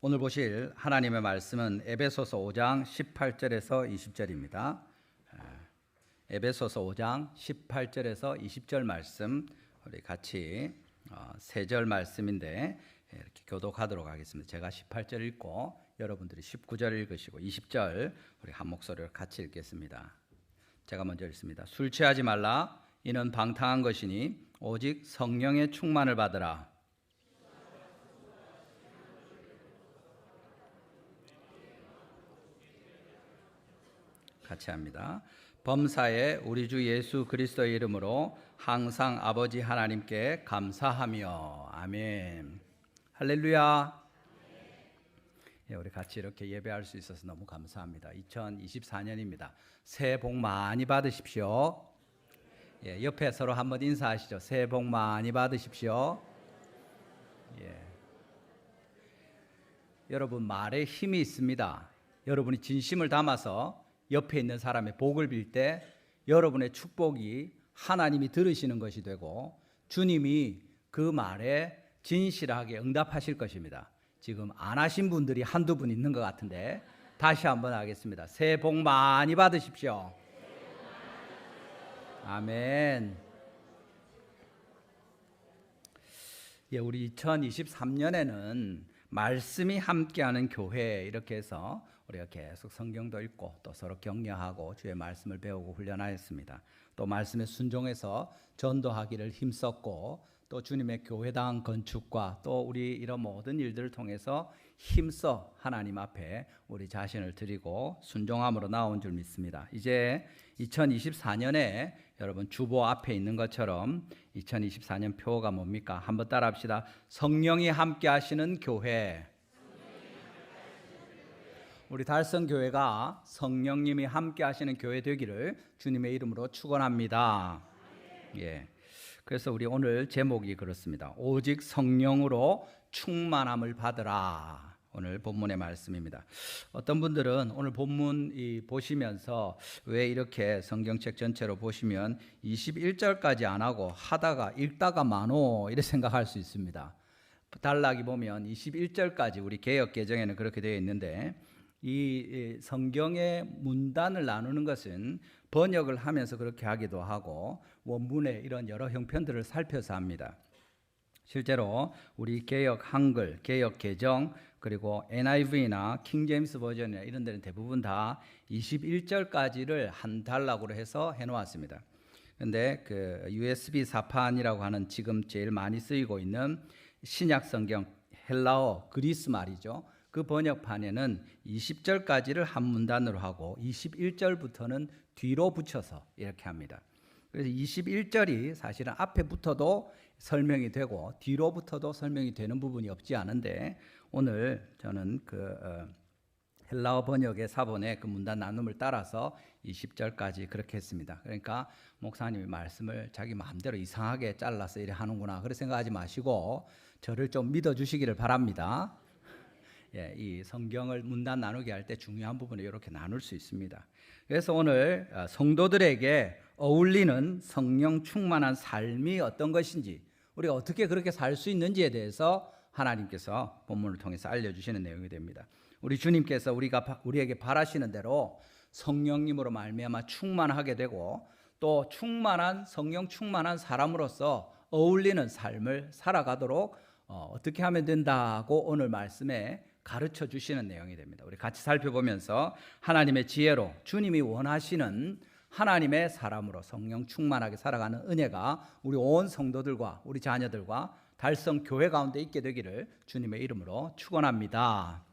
오늘 보실 하나님의 말씀은 에베소서 5장 18절에서 20절입니다. 에베소서 5장 18절에서 20절 말씀 우리 같이 세 절 말씀인데 이렇게 교독하도록 하겠습니다. 제가 18절 읽고 여러분들이 19절 읽으시고 20절 우리 한 목소리로 같이 읽겠습니다. 제가 먼저 읽습니다. 술 취하지 말라. 이는 방탕한 것이니 오직 성령의 충만을 받으라. 같이 합니다. 범사에 우리 주 예수 그리스도의 이름으로 항상 아버지 하나님께 감사하며 아멘. 할렐루야. 예, 우리 같이 이렇게 예배할 수 있어서 너무 감사합니다. 2024년입니다. 새해 복 많이 받으십시오. 예, 옆에 서로 한번 인사하시죠. 새해 복 많이 받으십시오. 예. 여러분 말에 힘이 있습니다. 여러분이 진심을 담아서 옆에 있는 사람의 복을 빌 때 여러분의 축복이 하나님이 들으시는 것이 되고 주님이 그 말에 진실하게 응답하실 것입니다. 지금 안 하신 분들이 한두 분 있는 것 같은데 다시 한번 하겠습니다. 새해 복 많이 받으십시오. 아멘. 예, 우리 2023년에는 말씀이 함께하는 교회 이렇게 해서 우리가 계속 성경도 읽고 또 서로 격려하고 주의 말씀을 배우고 훈련하였습니다. 또 말씀에 순종해서 전도하기를 힘썼고 또 주님의 교회당 건축과 또 우리 이런 모든 일들을 통해서 힘써 하나님 앞에 우리 자신을 드리고 순종함으로 나온 줄 믿습니다. 이제 2024년에 여러분 주보 앞에 있는 것처럼 2024년 표가 뭡니까? 한번 따라 합시다. 성령이 함께 하시는 교회. 우리 달성교회가 성령님이 함께 하시는 교회 되기를 주님의 이름으로 축원합니다. 예. 그래서 우리 오늘 제목이 그렇습니다. 오직 성령으로 충만함을 받으라. 오늘 본문의 말씀입니다. 어떤 분들은 오늘 본문 보시면서 왜 이렇게 성경책 전체로 보시면 21절까지 안 하고 하다가 읽다가 많어 이렇게 생각할 수 있습니다. 단락이 보면 21절까지 우리 개역 개정에는 그렇게 되어 있는데 이 성경의 문단을 나누는 것은 번역을 하면서 그렇게 하기도 하고 원문의 이런 여러 형편들을 살펴서 합니다. 실제로 우리 개역 한글, 개역 개정 그리고 NIV나 킹제임스 버전이나 이런 데는 대부분 다 21절까지를 한 단락으로 해서 해놓았습니다. 그런데 그 USB 사판이라고 하는 지금 제일 많이 쓰이고 있는 신약 성경 헬라어 그리스 말이죠. 그 번역판에는 20절까지를 한 문단으로 하고 21절부터는 뒤로 붙여서 이렇게 합니다. 그래서 21절이 사실은 앞에 붙어도 설명이 되고 뒤로 붙어도 설명이 되는 부분이 없지 않은데 오늘 저는 그 헬라어 번역의 사본의 그 문단 나눔을 따라서 20절까지 그렇게 했습니다. 그러니까 목사님이 말씀을 자기 마음대로 이상하게 잘라서 이래 하는구나 그렇게 생각하지 마시고 저를 좀 믿어주시기를 바랍니다. 예, 이 성경을 문단 나누게 할 때 중요한 부분을 이렇게 나눌 수 있습니다. 그래서 오늘 성도들에게 어울리는 성령 충만한 삶이 어떤 것인지 우리가 어떻게 그렇게 살 수 있는지에 대해서 하나님께서 본문을 통해서 알려주시는 내용이 됩니다. 우리 주님께서 우리에게 바라시는 대로 성령님으로 말미암아 충만하게 되고 또 충만한 성령 충만한 사람으로서 어울리는 삶을 살아가도록 어떻게 하면 된다고 오늘 말씀에 가르쳐 주시는 내용이 됩니다. 우리 같이 살펴보면서 하나님의 지혜로 주님이 원하시는 하나님의 사람으로 성령 충만하게 살아가는 은혜가 우리 온 성도들과 우리 자녀들과 달성 교회 가운데 있게 되기를 주님의 이름으로 축원합니다.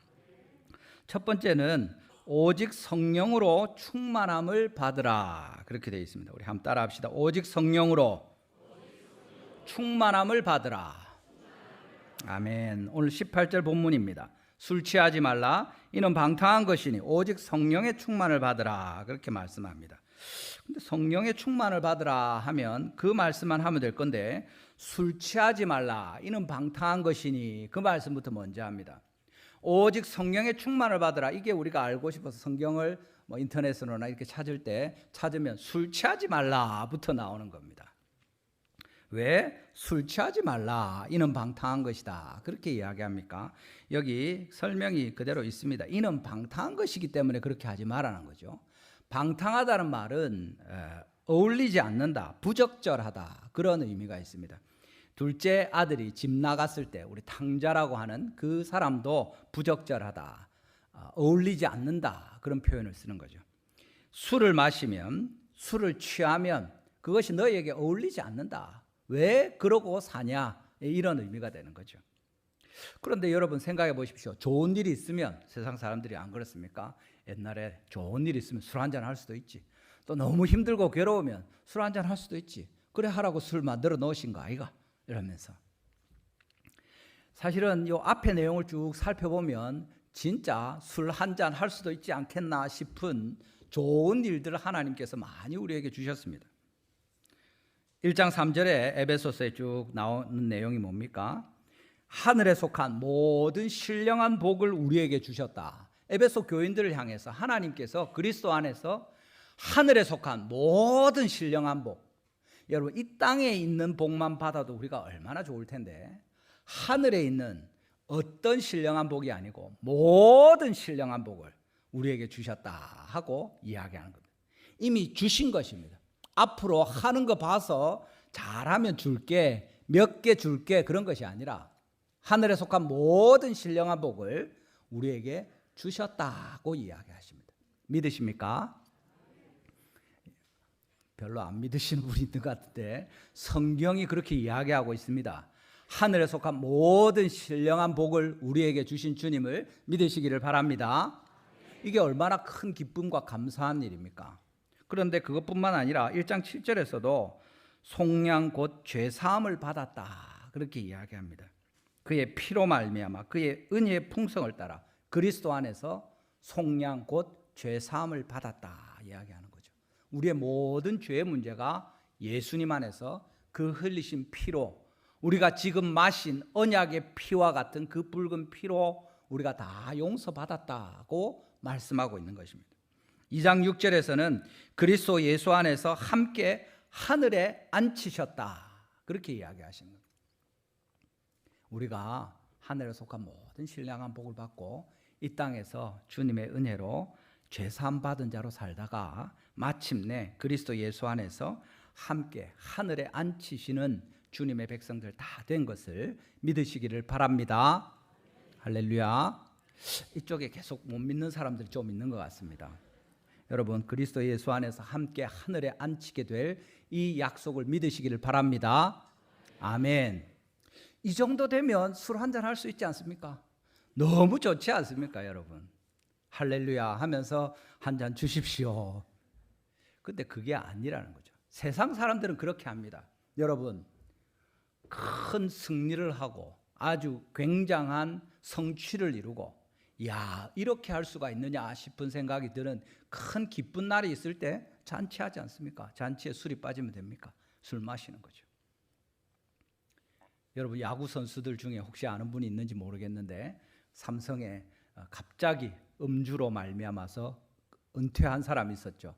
첫 번째는 오직 성령으로 충만함을 받으라 그렇게 되어 있습니다. 우리 한번 따라 합시다. 오직 성령으로 충만함을 받으라. 아멘. 오늘 18절 본문입니다. 술 취하지 말라. 이는 방탕한 것이니 오직 성령의 충만을 받으라. 그렇게 말씀합니다. 근데 성령의 충만을 받으라 하면 그 말씀만 하면 될 건데 술 취하지 말라. 이는 방탕한 것이니 그 말씀부터 먼저 합니다. 오직 성령의 충만을 받으라. 이게 우리가 알고 싶어서 성경을 인터넷으로나 이렇게 찾을 때 찾으면 술 취하지 말라부터 나오는 겁니다. 왜 술 취하지 말라. 이는 방탕한 것이다. 그렇게 이야기합니까? 여기 설명이 그대로 있습니다. 이는 방탕한 것이기 때문에 그렇게 하지 말라는 거죠. 방탕하다는 말은 어울리지 않는다, 부적절하다, 그런 의미가 있습니다. 둘째 아들이 집 나갔을 때 우리 탕자라고 하는 그 사람도 부적절하다, 어울리지 않는다, 그런 표현을 쓰는 거죠. 술을 마시면, 술을 취하면 그것이 너에게 어울리지 않는다. 왜 그러고 사냐? 이런 의미가 되는 거죠. 그런데 여러분 생각해 보십시오. 좋은 일이 있으면, 세상 사람들이 안 그렇습니까? 옛날에 좋은 일이 있으면 술 한잔 할 수도 있지. 또 너무 힘들고 괴로우면 술 한잔 할 수도 있지. 그래 하라고 술 만들어 놓으신 거 아이가? 이러면서. 사실은 이 앞에 내용을 쭉 살펴보면 진짜 술 한잔 할 수도 있지 않겠나 싶은 좋은 일들을 하나님께서 많이 우리에게 주셨습니다. 1장 3절에 에베소서에 쭉 나오는 내용이 뭡니까? 하늘에 속한 모든 신령한 복을 우리에게 주셨다. 에베소 교인들을 향해서 하나님께서 그리스도 안에서 하늘에 속한 모든 신령한 복, 여러분 이 땅에 있는 복만 받아도 우리가 얼마나 좋을 텐데, 하늘에 있는 어떤 신령한 복이 아니고 모든 신령한 복을 우리에게 주셨다 하고 이야기하는 겁니다. 이미 주신 것입니다. 앞으로 하는 거 봐서 잘하면 줄게, 몇 개 줄게, 그런 것이 아니라 하늘에 속한 모든 신령한 복을 우리에게 주셨다고 이야기하십니다. 믿으십니까? 별로 안 믿으시는 분이 있는 것 같은데 성경이 그렇게 이야기하고 있습니다. 하늘에 속한 모든 신령한 복을 우리에게 주신 주님을 믿으시기를 바랍니다. 이게 얼마나 큰 기쁨과 감사한 일입니까? 그런데 그것뿐만 아니라 1장 7절에서도 속량 곧 죄사함을 받았다, 그렇게 이야기합니다. 그의 피로 말미암아 그의 은혜의 풍성을 따라 그리스도 안에서 속량 곧 죄사함을 받았다 이야기하는 거죠. 우리의 모든 죄의 문제가 예수님 안에서 그 흘리신 피로, 우리가 지금 마신 언약의 피와 같은 그 붉은 피로 우리가 다 용서받았다고 말씀하고 있는 것입니다. 2장 6절에서는 그리스도 예수 안에서 함께 하늘에 앉히셨다, 그렇게 이야기하시는 겁니다. 우리가 하늘에 속한 모든 신령한 복을 받고 이 땅에서 주님의 은혜로 죄사함 받은 자로 살다가 마침내 그리스도 예수 안에서 함께 하늘에 앉히시는 주님의 백성들 다 된 것을 믿으시기를 바랍니다. 할렐루야. 이쪽에 계속 못 믿는 사람들이 좀 있는 것 같습니다. 여러분 그리스도 예수 안에서 함께 하늘에 앉히게 될 이 약속을 믿으시기를 바랍니다. 아멘. 이 정도 되면 술 한잔 할 수 있지 않습니까? 너무 좋지 않습니까, 여러분? 할렐루야 하면서 한잔 주십시오. 근데 그게 아니라는 거죠. 세상 사람들은 그렇게 합니다. 여러분, 큰 승리를 하고 아주 굉장한 성취를 이루고, 야, 이렇게 할 수가 있느냐 싶은 생각이 드는 큰 기쁜 날이 있을 때 잔치하지 않습니까? 잔치에 술이 빠지면 됩니까? 술 마시는 거죠. 여러분 야구 선수들 중에 혹시 아는 분이 있는지 모르겠는데 삼성에 갑자기 음주로 말미암아서 은퇴한 사람이 있었죠.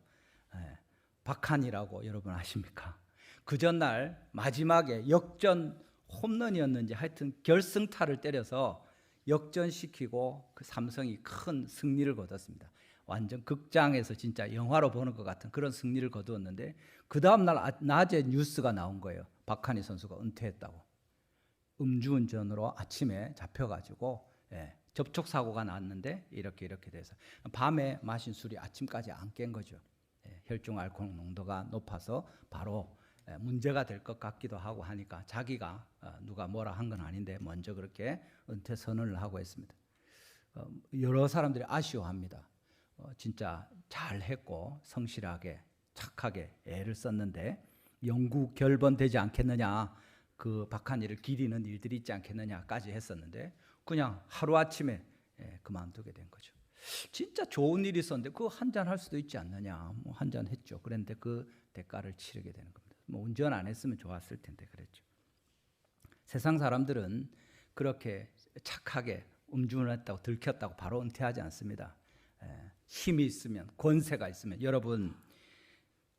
박한이라고 여러분 아십니까? 그 전날 마지막에 역전 홈런이었는지 하여튼 결승타를 때려서 역전시키고 그 삼성이 큰 승리를 거뒀습니다. 완전 극장에서 진짜 영화로 보는 것 같은 그런 승리를 거두었는데 그 다음날 낮에 뉴스가 나온 거예요. 박한희 선수가 은퇴했다고. 음주운전으로 아침에 잡혀가지고 접촉사고가 났는데 이렇게 돼서 밤에 마신 술이 아침까지 안 깬 거죠. 혈중 알코올 농도가 높아서 바로 문제가 될 것 같기도 하고 하니까 자기가 누가 뭐라 한 건 아닌데 먼저 그렇게 은퇴 선언을 하고 했습니다. 여러 사람들이 아쉬워합니다. 진짜 잘했고 성실하게 착하게 애를 썼는데 영구 결번되지 않겠느냐, 그 박한일을 기리는 일들이 있지 않겠느냐까지 했었는데 그냥 하루아침에 그만두게 된 거죠. 진짜 좋은 일이 있었는데 그거 한잔 할 수도 있지 않느냐, 뭐 한잔 했죠. 그런데 그 대가를 치르게 되는 겁니다. 뭐 운전 안 했으면 좋았을 텐데 그랬죠. 세상 사람들은 그렇게 착하게 음주를 했다고 들켰다고 바로 은퇴하지 않습니다. 힘이 있으면, 권세가 있으면, 여러분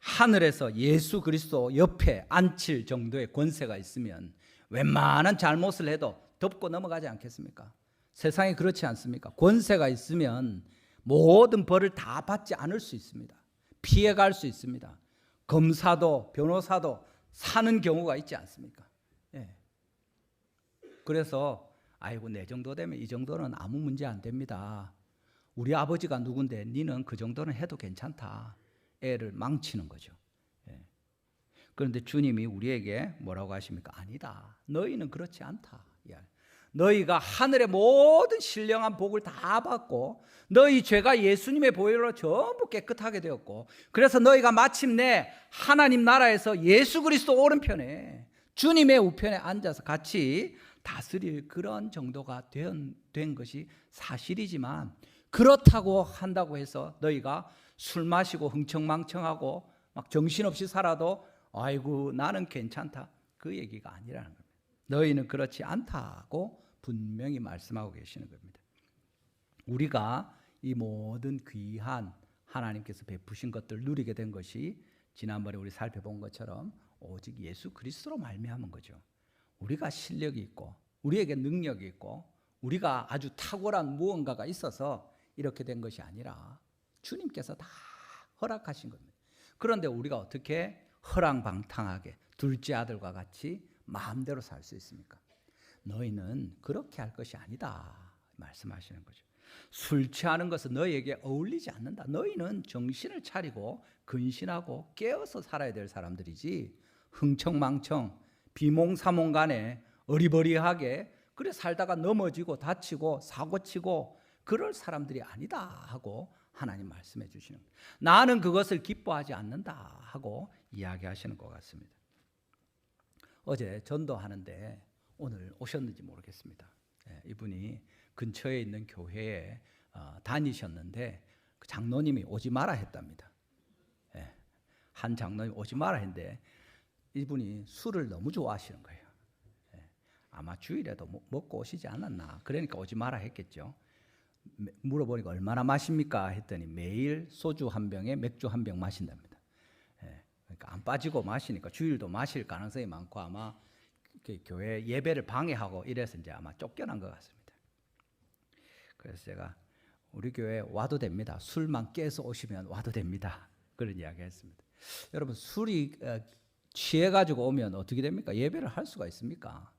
하늘에서 예수 그리스도 옆에 앉힐 정도의 권세가 있으면 웬만한 잘못을 해도 덮고 넘어가지 않겠습니까? 세상이 그렇지 않습니까? 권세가 있으면 모든 벌을 다 받지 않을 수 있습니다. 피해갈 수 있습니다. 검사도 변호사도 사는 경우가 있지 않습니까? 예. 그래서 아이고 내 정도 되면 이 정도는 아무 문제 안 됩니다. 우리 아버지가 누군데 니는 그 정도는 해도 괜찮다. 애를 망치는 거죠. 예. 그런데 주님이 우리에게 뭐라고 하십니까? 아니다. 너희는 그렇지 않다. 너희가 하늘의 모든 신령한 복을 다 받고 너희 죄가 예수님의 보혈로 전부 깨끗하게 되었고 그래서 너희가 마침내 하나님 나라에서 예수 그리스도 오른편에 주님의 우편에 앉아서 같이 다스릴 그런 정도가 된 것이 사실이지만 그렇다고 한다고 해서 너희가 술 마시고 흥청망청하고 막 정신없이 살아도 아이고 나는 괜찮다 그 얘기가 아니라는 겁니다. 너희는 그렇지 않다고 분명히 말씀하고 계시는 겁니다. 우리가 이 모든 귀한 하나님께서 베푸신 것들 누리게 된 것이 지난번에 우리 살펴본 것처럼 오직 예수 그리스도로 말미암은 거죠. 우리가 실력이 있고 우리에게 능력이 있고 우리가 아주 탁월한 무언가가 있어서 이렇게 된 것이 아니라 주님께서 다 허락하신 겁니다. 그런데 우리가 어떻게 허랑방탕하게 둘째 아들과 같이 마음대로 살 수 있습니까? 너희는 그렇게 할 것이 아니다 말씀하시는 거죠. 술 취하는 것은 너희에게 어울리지 않는다. 너희는 정신을 차리고 근신하고 깨어서 살아야 될 사람들이지 흥청망청 비몽사몽간에 어리버리하게 그래 살다가 넘어지고 다치고 사고치고 그럴 사람들이 아니다 하고 하나님 말씀해 주시는 거예요. 나는 그것을 기뻐하지 않는다 하고 이야기하시는 것 같습니다. 어제 전도하는데 오늘 오셨는지 모르겠습니다. 이분이 근처에 있는 교회에 다니셨는데 그 장로님이 오지 마라 했답니다. 한 장로님이 오지 마라 했는데 이분이 술을 너무 좋아하시는 거예요. 아마 주일에도 먹고 오시지 않았나 그러니까 오지 마라 했겠죠. 물어보니까 얼마나 마십니까 했더니 매일 소주 한 병에 맥주 한 병 마신답니다. 그러니까 안 빠지고 마시니까 주일도 마실 가능성이 많고 아마 교회 예배를 방해하고 이래서 이제 아마 쫓겨난 것 같습니다. 그래서 제가 우리 교회 와도 됩니다. 술만 깨서 오시면 와도 됩니다. 그런 이야기했습니다. 여러분 술이 취해가지고 오면 어떻게 됩니까? 예배를 할 수가 있습니까?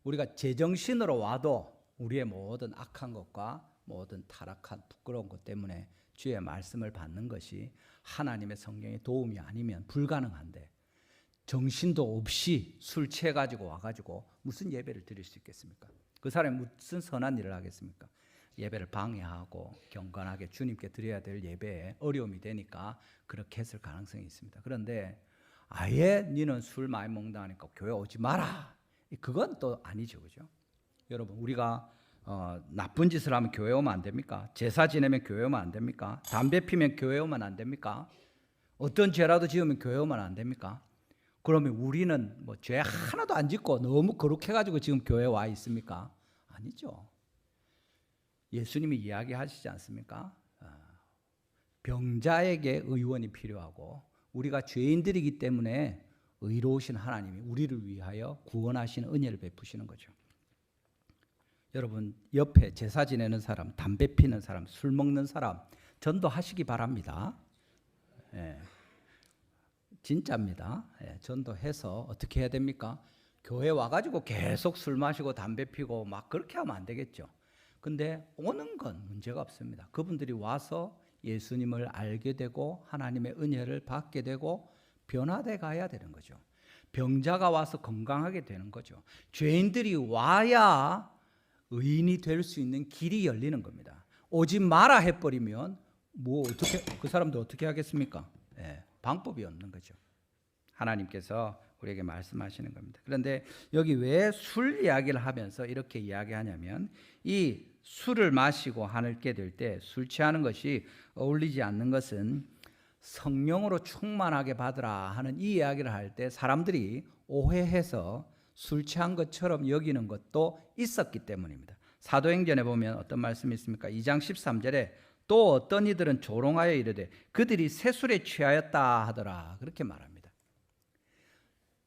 우리가 제정신으로 와도 우리의 모든 악한 것과 모든 타락한 부끄러운 것 때문에 주의 말씀을 받는 것이 하나님의 성령의 도움이 아니면 불가능한데 정신도 없이 술 취해가지고 와가지고 무슨 예배를 드릴 수 있겠습니까? 그 사람이 무슨 선한 일을 하겠습니까? 예배를 방해하고 경건하게 주님께 드려야 될 예배에 어려움이 되니까 그렇게 했을 가능성이 있습니다. 그런데 아예 니는 술 많이 먹는다 하니까 교회 오지 마라. 그건 또 아니죠, 그죠? 여러분 우리가 나쁜 짓을 하면 교회 오면 안 됩니까? 제사 지내면 교회 오면 안 됩니까? 담배 피면 교회 오면 안 됩니까? 어떤 죄라도 지으면 교회 오면 안 됩니까? 그러면 우리는 뭐 죄 하나도 안 짓고 너무 거룩해가지고 지금 교회에 와 있습니까? 아니죠. 예수님이 이야기하시지 않습니까? 병자에게 의원이 필요하고 우리가 죄인들이기 때문에 의로우신 하나님이 우리를 위하여 구원하시는 은혜를 베푸시는 거죠. 여러분 옆에 제사 지내는 사람, 담배 피는 사람, 술 먹는 사람 전도하시기 바랍니다. 진짜입니다. 전도해서 어떻게 해야 됩니까? 교회 와가지고 계속 술 마시고 담배 피고 막 그렇게 하면 안 되겠죠. 근데 오는 건 문제가 없습니다. 그분들이 와서 예수님을 알게 되고 하나님의 은혜를 받게 되고 변화돼 가야 되는 거죠. 병자가 와서 건강하게 되는 거죠. 죄인들이 와야 의인이 될 수 있는 길이 열리는 겁니다. 오지 마라 해버리면 뭐 어떻게 그 사람들 어떻게 하겠습니까? 방법이 없는 거죠. 하나님께서 우리에게 말씀하시는 겁니다. 그런데 여기 왜 술 이야기를 하면서 이렇게 이야기하냐면 이 술을 마시고 하늘께 될 때 술 취하는 것이 어울리지 않는 것은 성령으로 충만하게 받으라 하는 이 이야기를 할 때 사람들이 오해해서 술 취한 것처럼 여기는 것도 있었기 때문입니다. 사도행전에 보면 어떤 말씀이 있습니까? 2장 13절에 또 어떤 이들은 조롱하여 이르되 그들이 새술에 취하였다 하더라. 그렇게 말합니다.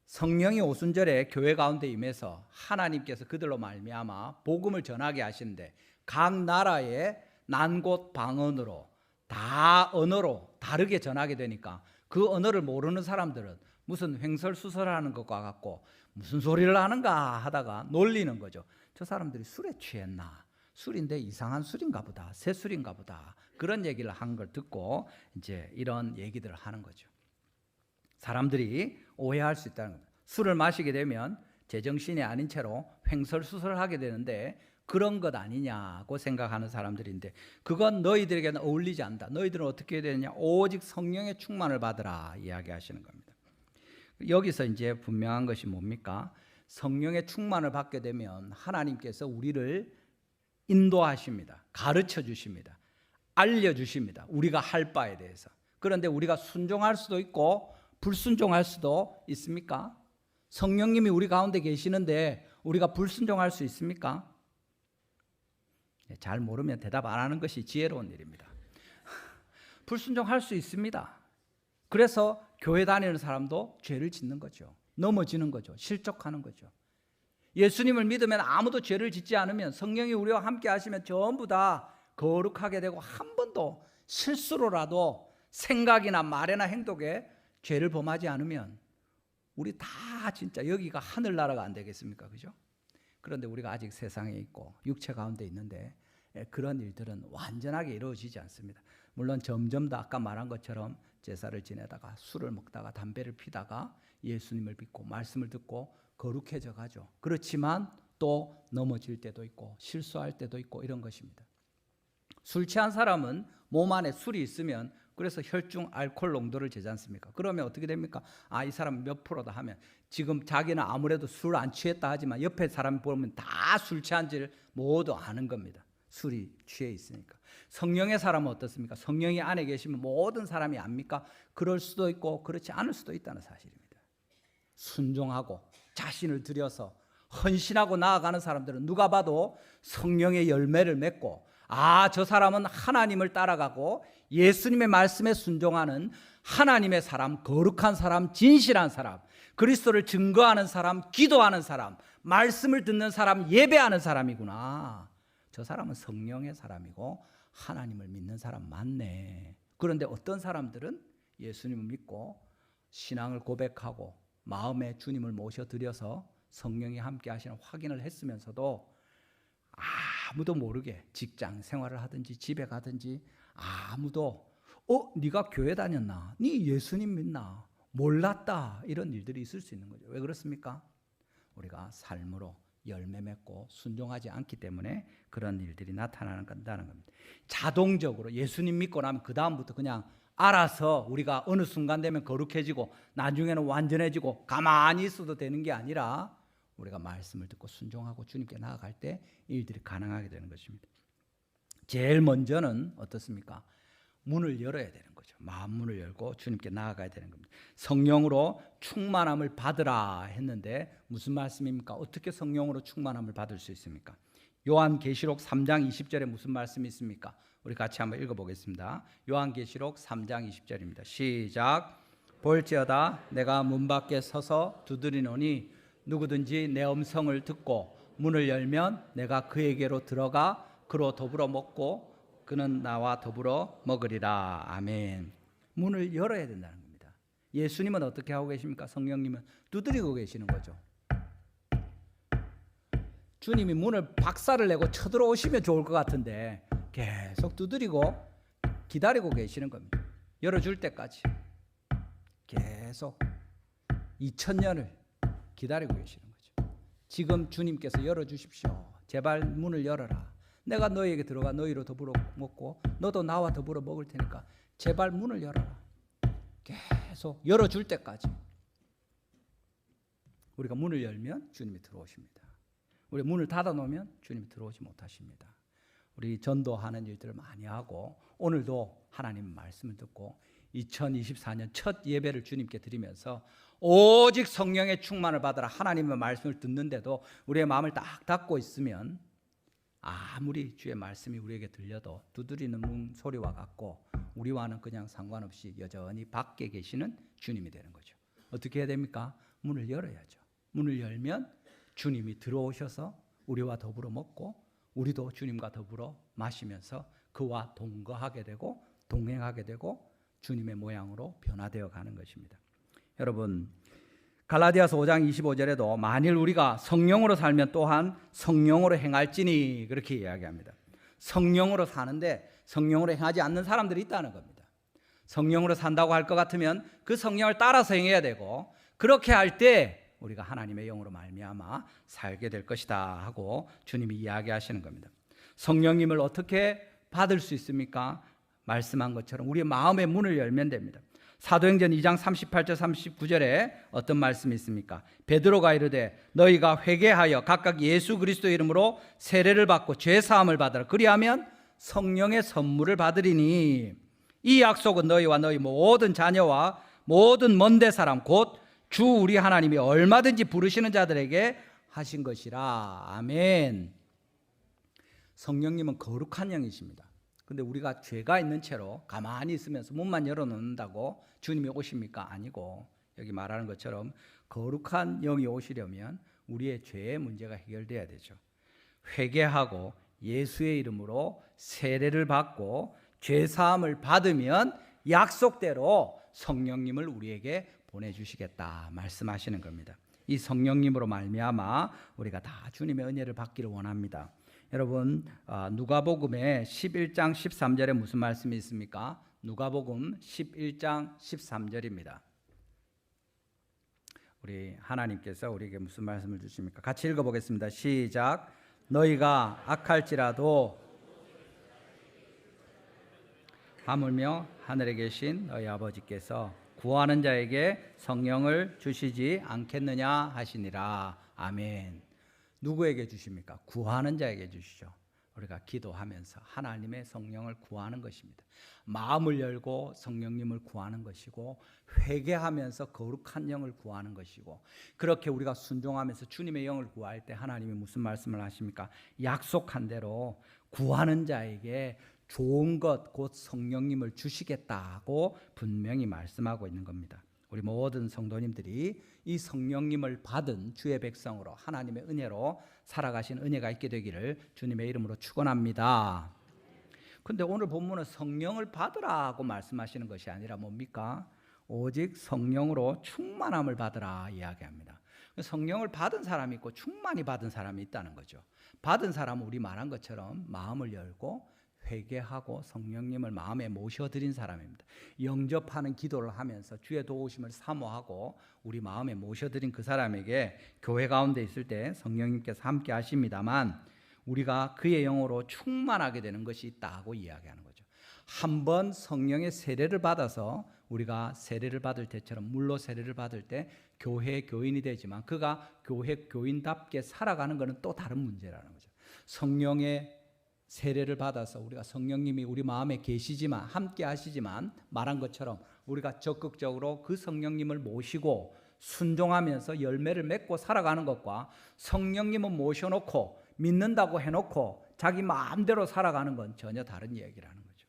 성령이 오순절에 교회 가운데 임해서 하나님께서 그들로 말미암아 복음을 전하게 하시는데 각 나라의 난곳 방언으로 다 언어로 다르게 전하게 되니까 그 언어를 모르는 사람들은 무슨 횡설수설하는 것과 같고 무슨 소리를 하는가 하다가 놀리는 거죠. 저 사람들이 술에 취했나? 술인데 이상한 술인가 보다. 새 술인가 보다. 그런 얘기를 한 걸 듣고 이제 이런 얘기들을 하는 거죠. 사람들이 오해할 수 있다는 겁니다. 술을 마시게 되면 제정신이 아닌 채로 횡설수설하게 되는데 그런 것 아니냐고 생각하는 사람들인데 그건 너희들에게는 어울리지 않는다. 너희들은 어떻게 해야 되느냐? 오직 성령의 충만을 받으라 이야기하시는 겁니다. 여기서 이제 분명한 것이 뭡니까? 성령의 충만을 받게 되면 하나님께서 우리를 인도하십니다. 가르쳐 주십니다. 알려주십니다. 우리가 할 바에 대해서. 그런데 우리가 순종할 수도 있고 불순종할 수도 있습니까? 성령님이 우리 가운데 계시는데 우리가 불순종할 수 있습니까? 잘 모르면 대답 안 하는 것이 지혜로운 일입니다. 불순종할 수 있습니다. 그래서 교회 다니는 사람도 죄를 짓는 거죠. 넘어지는 거죠. 실족하는 거죠. 예수님을 믿으면 아무도 죄를 짓지 않으면 성령이 우리와 함께 하시면 전부 다 거룩하게 되고 한 번도 실수로라도 생각이나 말이나 행동에 죄를 범하지 않으면 우리 다 진짜 여기가 하늘나라가 안 되겠습니까? 그죠? 그런데 우리가 아직 세상에 있고 육체 가운데 있는데 그런 일들은 완전하게 이루어지지 않습니다. 물론 점점 더 아까 말한 것처럼 제사를 지내다가 술을 먹다가 담배를 피다가 예수님을 믿고 말씀을 듣고 거룩해져 가죠. 그렇지만 또 넘어질 때도 있고 실수할 때도 있고 이런 것입니다. 술 취한 사람은 몸 안에 술이 있으면 그래서 혈중 알코올 농도를 재지 않습니까? 그러면 어떻게 됩니까? 이 사람 몇 프로다 하면 지금 자기는 아무래도 술 안 취했다 하지만 옆에 사람 보면 다 술 취한지를 모두 아는 겁니다. 술이 취해 있으니까. 성령의 사람은 어떻습니까? 성령이 안에 계시면 모든 사람이 압니까? 그럴 수도 있고 그렇지 않을 수도 있다는 사실입니다. 순종하고 자신을 들여서 헌신하고 나아가는 사람들은 누가 봐도 성령의 열매를 맺고 저 사람은 하나님을 따라가고 예수님의 말씀에 순종하는 하나님의 사람, 거룩한 사람, 진실한 사람, 그리스도를 증거하는 사람, 기도하는 사람, 말씀을 듣는 사람, 예배하는 사람이구나. 저 사람은 성령의 사람이고 하나님을 믿는 사람 맞네. 그런데 어떤 사람들은 예수님을 믿고 신앙을 고백하고 마음에 주님을 모셔드려서 성령이 함께 하시는 확인을 했으면서도 아무도 모르게 직장 생활을 하든지 집에 가든지 아무도 네가 교회 다녔나? 네 예수님 믿나? 몰랐다. 이런 일들이 있을 수 있는 거죠. 왜 그렇습니까? 우리가 삶으로 열매 맺고 순종하지 않기 때문에 그런 일들이 나타나는 겁니다. 자동적으로 예수님 믿고 나면 그 다음부터 그냥 알아서 우리가 어느 순간 되면 거룩해지고 나중에는 완전해지고 가만히 있어도 되는 게 아니라 우리가 말씀을 듣고 순종하고 주님께 나아갈 때 일들이 가능하게 되는 것입니다. 제일 먼저는 어떻습니까? 문을 열어야 되는 거죠. 마음 문을 열고 주님께 나아가야 되는 겁니다. 성령으로 충만함을 받으라 했는데 무슨 말씀입니까? 어떻게 성령으로 충만함을 받을 수 있습니까? 요한계시록 3장 20절에 무슨 말씀이 있습니까? 우리 같이 한번 읽어보겠습니다. 요한계시록 3장 20절입니다. 시작. 볼지어다 내가 문 밖에 서서 두드리노니 누구든지 내 음성을 듣고 문을 열면 내가 그에게로 들어가 그로 더불어 먹고 그는 나와 더불어 먹으리라. 아멘. 문을 열어야 된다는 겁니다. 예수님은 어떻게 하고 계십니까? 성령님은 두드리고 계시는 거죠. 주님이 문을 박살을 내고 쳐들어오시면 좋을 것 같은데 계속 두드리고 기다리고 계시는 겁니다. 열어줄 때까지 계속 2000년을 기다리고 계시는 거죠. 지금 주님께서 열어주십시오. 제발 문을 열어라. 내가 너희에게 들어가 너희로 더불어 먹고 너도 나와 더불어 먹을 테니까 제발 문을 열어라. 계속 열어줄 때까지. 우리가 문을 열면 주님이 들어오십니다. 우리 문을 닫아놓으면 주님이 들어오지 못하십니다. 우리 전도하는 일들을 많이 하고 오늘도 하나님 말씀을 듣고 2024년 첫 예배를 주님께 드리면서 오직 성령의 충만을 받으라 하나님의 말씀을 듣는데도 우리의 마음을 딱 닫고 있으면 아무리 주의 말씀이 우리에게 들려도 두드리는 문 소리와 같고 우리와는 그냥 상관없이 여전히 밖에 계시는 주님이 되는 거죠. 어떻게 해야 됩니까? 문을 열어야죠. 문을 열면 주님이 들어오셔서 우리와 더불어 먹고 우리도 주님과 더불어 마시면서 그와 동거하게 되고 동행하게 되고 주님의 모양으로 변화되어 가는 것입니다. 여러분, 갈라디아서 5장 25절에도 만일 우리가 성령으로 살면 또한 성령으로 행할지니 그렇게 이야기합니다. 성령으로 사는데 성령으로 행하지 않는 사람들이 있다는 겁니다. 성령으로 산다고 할 것 같으면 그 성령을 따라서 행해야 되고 그렇게 할 때 우리가 하나님의 영으로 말미암아 살게 될 것이다 하고 주님이 이야기하시는 겁니다. 성령님을 어떻게 받을 수 있습니까? 말씀한 것처럼 우리의 마음의 문을 열면 됩니다. 사도행전 2장 38절 39절에 어떤 말씀이 있습니까? 베드로가 이르되 너희가 회개하여 각각 예수 그리스도 이름으로 세례를 받고 죄 사함을 받으라. 그리하면 성령의 선물을 받으리니 이 약속은 너희와 너희 모든 자녀와 모든 먼데 사람 곧 주 우리 하나님이 얼마든지 부르시는 자들에게 하신 것이라. 아멘. 성령님은 거룩한 영이십니다. 근데 우리가 죄가 있는 채로 가만히 있으면서 문만 열어놓는다고 주님이 오십니까? 아니고 여기 말하는 것처럼 거룩한 영이 오시려면 우리의 죄의 문제가 해결돼야 되죠. 회개하고 예수의 이름으로 세례를 받고 죄사함을 받으면 약속대로 성령님을 우리에게 보내주시겠다 말씀하시는 겁니다. 이 성령님으로 말미암아 우리가 다 주님의 은혜를 받기를 원합니다. 여러분, 누가복음의 11장 13절에 무슨 말씀이 있습니까? 누가복음 11장 13절입니다. 우리 하나님께서 우리에게 무슨 말씀을 주십니까? 같이 읽어보겠습니다. 시작. 너희가 악할지라도 하물며 하늘에 계신 너희 아버지께서 구하는 자에게 성령을 주시지 않겠느냐 하시니라. 아멘. 누구에게 주십니까? 구하는 자에게 주시죠. 우리가 기도하면서 하나님의 성령을 구하는 것입니다. 마음을 열고 성령님을 구하는 것이고 회개하면서 거룩한 영을 구하는 것이고 그렇게 우리가 순종하면서 주님의 영을 구할 때 하나님이 무슨 말씀을 하십니까? 약속한 대로 구하는 자에게 좋은 것 곧 성령님을 주시겠다고 분명히 말씀하고 있는 겁니다. 우리 모든 성도님들이 이 성령님을 받은 주의 백성으로 하나님의 은혜로 살아가신 은혜가 있게 되기를 주님의 이름으로 축원합니다. 근데 오늘 본문은 성령을 받으라고 말씀하시는 것이 아니라 뭡니까? 오직 성령으로 충만함을 받으라 이야기합니다. 성령을 받은 사람이 있고 충만히 받은 사람이 있다는 거죠. 받은 사람은 우리 말한 것처럼 마음을 열고 회개하고 성령님을 마음에 모셔드린 사람입니다. 영접하는 기도를 하면서 주의 도우심을 사모하고 우리 마음에 모셔드린 그 사람에게 교회 가운데 있을 때 성령님께서 함께 하십니다만 우리가 그의 영으로 충만하게 되는 것이 있다고 이야기하는 거죠. 한번 성령의 세례를 받아서 우리가 세례를 받을 때처럼 물로 세례를 받을 때 교회 교인이 되지만 그가 교회 교인답게 살아가는 것은 또 다른 문제라는 거죠. 성령의 세례를 받아서 우리가 성령님이 우리 마음에 계시지만 함께 하시지만 말한 것처럼 우리가 적극적으로 그 성령님을 모시고 순종하면서 열매를 맺고 살아가는 것과 성령님은 모셔놓고 믿는다고 해놓고 자기 마음대로 살아가는 건 전혀 다른 이야기라는 거죠.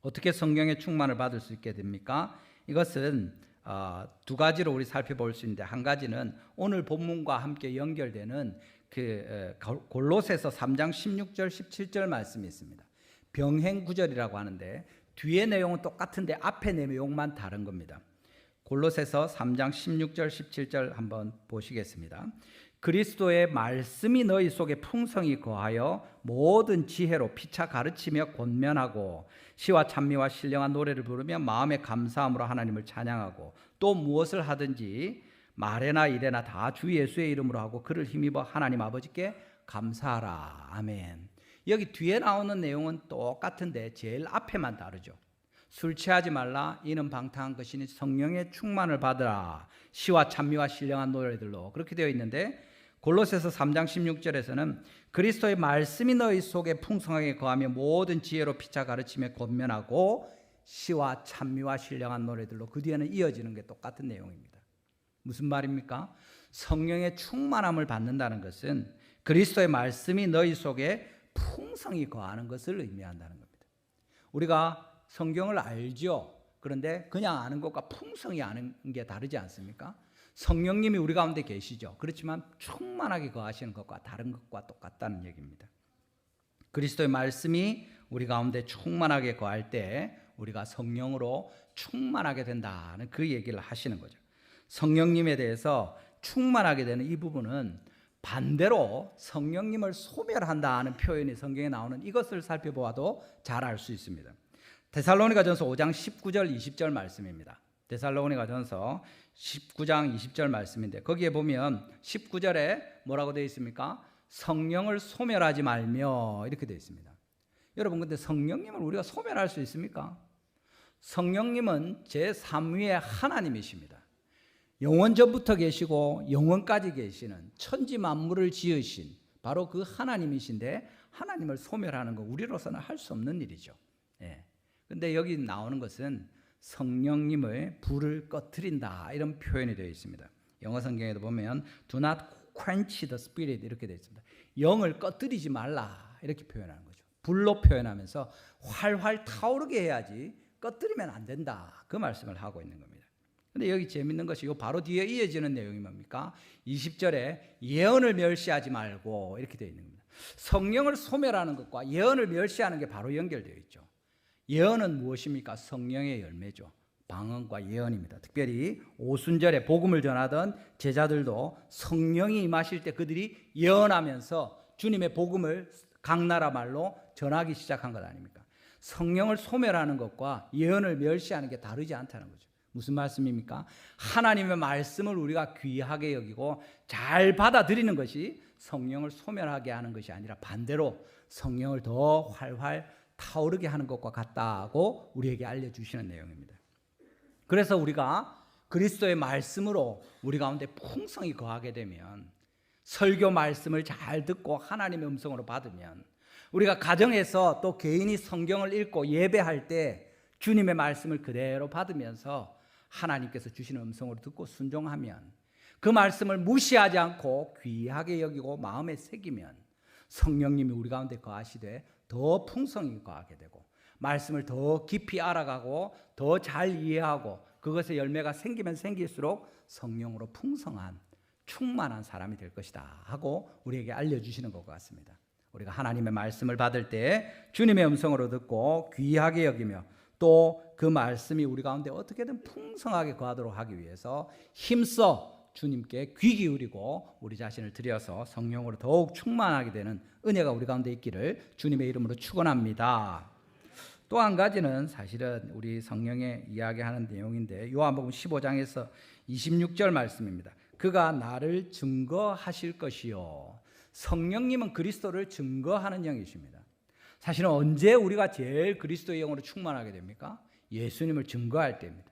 어떻게 성령의 충만을 받을 수 있게 됩니까? 이것은 두 가지로 우리 살펴볼 수 있는데 한 가지는 오늘 본문과 함께 연결되는 골로새서 3장 16절 17절 말씀이 있습니다. 병행 구절이라고 하는데 뒤의 내용은 똑같은데 앞의 내용만 다른 겁니다. 골로새서 3장 16절 17절 한번 보시겠습니다. 그리스도의 말씀이 너희 속에 풍성히 거하여 모든 지혜로 피차 가르치며 권면하고 시와 찬미와 신령한 노래를 부르며 마음의 감사함으로 하나님을 찬양하고 또 무엇을 하든지 말에나 일에나 다 주 예수의 이름으로 하고 그를 힘입어 하나님 아버지께 감사하라. 아멘. 여기 뒤에 나오는 내용은 똑같은데 제일 앞에만 다르죠. 술 취하지 말라. 이는 방탕한 것이니 성령의 충만을 받으라. 시와 찬미와 신령한 노래들로 그렇게 되어 있는데 골로새서 3장 16절에서는 그리스도의 말씀이 너희 속에 풍성하게 거하며 모든 지혜로 피차 가르치며 권면하고 시와 찬미와 신령한 노래들로 그 뒤에는 이어지는 게 똑같은 내용입니다. 무슨 말입니까? 성령의 충만함을 받는다는 것은 그리스도의 말씀이 너희 속에 풍성히 거하는 것을 의미한다는 겁니다. 우리가 성경을 알죠. 그런데 그냥 아는 것과 풍성히 아는 게 다르지 않습니까? 성령님이 우리 가운데 계시죠. 그렇지만 충만하게 거하시는 것과 다른 것과 똑같다는 얘기입니다. 그리스도의 말씀이 우리 가운데 충만하게 거할 때 우리가 성령으로 충만하게 된다는 그 얘기를 하시는 거죠. 성령님에 대해서 충만하게 되는 이 부분은 반대로 성령님을 소멸한다는 표현이 성경에 나오는 이것을 살펴보아도 잘 알 수 있습니다. 데살로니가전서 5장 19절 20절 말씀입니다. 데살로니가전서 19장 20절 말씀인데 거기에 보면 19절에 뭐라고 되어 있습니까? 성령을 소멸하지 말며 이렇게 되어 있습니다. 여러분, 근데 성령님을 우리가 소멸할 수 있습니까? 성령님은 제3위의 하나님이십니다. 영원 전부터 계시고 영원까지 계시는 천지 만물을 지으신 바로 그 하나님이신데 하나님을 소멸하는 거 우리로서는 할 수 없는 일이죠. 근데 여기 나오는 것은 성령님을 불을 꺼트린다 이런 표현이 되어 있습니다. 영어 성경에도 보면 do not quench the spirit 이렇게 되어 있습니다. 영을 꺼뜨리지 말라 이렇게 표현하는 거죠. 불로 표현하면서 활활 타오르게 해야지 꺼뜨리면 안 된다 그 말씀을 하고 있는 겁니다. 근데 여기 재밌는 것이 요 바로 뒤에 이어지는 내용이 뭡니까? 20절에 예언을 멸시하지 말고 이렇게 되어 있는 겁니다. 성령을 소멸하는 것과 예언을 멸시하는 게 바로 연결되어 있죠. 예언은 무엇입니까? 성령의 열매죠. 방언과 예언입니다. 특별히 오순절에 복음을 전하던 제자들도 성령이 임하실 때 그들이 예언하면서 주님의 복음을 각 나라 말로 전하기 시작한 것 아닙니까? 성령을 소멸하는 것과 예언을 멸시하는 게 다르지 않다는 거죠. 무슨 말씀입니까? 하나님의 말씀을 우리가 귀하게 여기고 잘 받아들이는 것이 성령을 소멸하게 하는 것이 아니라 반대로 성령을 더 활활 타오르게 하는 것과 같다고 우리에게 알려주시는 내용입니다. 그래서 우리가 그리스도의 말씀으로 우리 가운데 풍성히 거하게 되면, 설교 말씀을 잘 듣고 하나님의 음성으로 받으면, 우리가 가정에서 또 개인이 성경을 읽고 예배할 때 주님의 말씀을 그대로 받으면서 하나님께서 주시는 음성으로 듣고 순종하면, 그 말씀을 무시하지 않고 귀하게 여기고 마음에 새기면 성령님이 우리 가운데 거하시되 더 풍성히 거하게 되고 말씀을 더 깊이 알아가고 더 잘 이해하고 그것의 열매가 생기면 생길수록 성령으로 풍성한 충만한 사람이 될 것이다 하고 우리에게 알려주시는 것 같습니다. 우리가 하나님의 말씀을 받을 때 주님의 음성으로 듣고 귀하게 여기며 또 그 말씀이 우리 가운데 어떻게든 풍성하게 거하도록 하기 위해서 힘써 주님께 귀 기울이고 우리 자신을 들여서 성령으로 더욱 충만하게 되는 은혜가 우리 가운데 있기를 주님의 이름으로 축원합니다. 또 한 가지는 사실은 우리 성령에 이야기하는 내용인데 요한복음 15장에서 26절 말씀입니다. 그가 나를 증거하실 것이요. 성령님은 그리스도를 증거하는 영이십니다. 사실은 언제 우리가 제일 그리스도의 영으로 충만하게 됩니까? 예수님을 증거할 때입니다.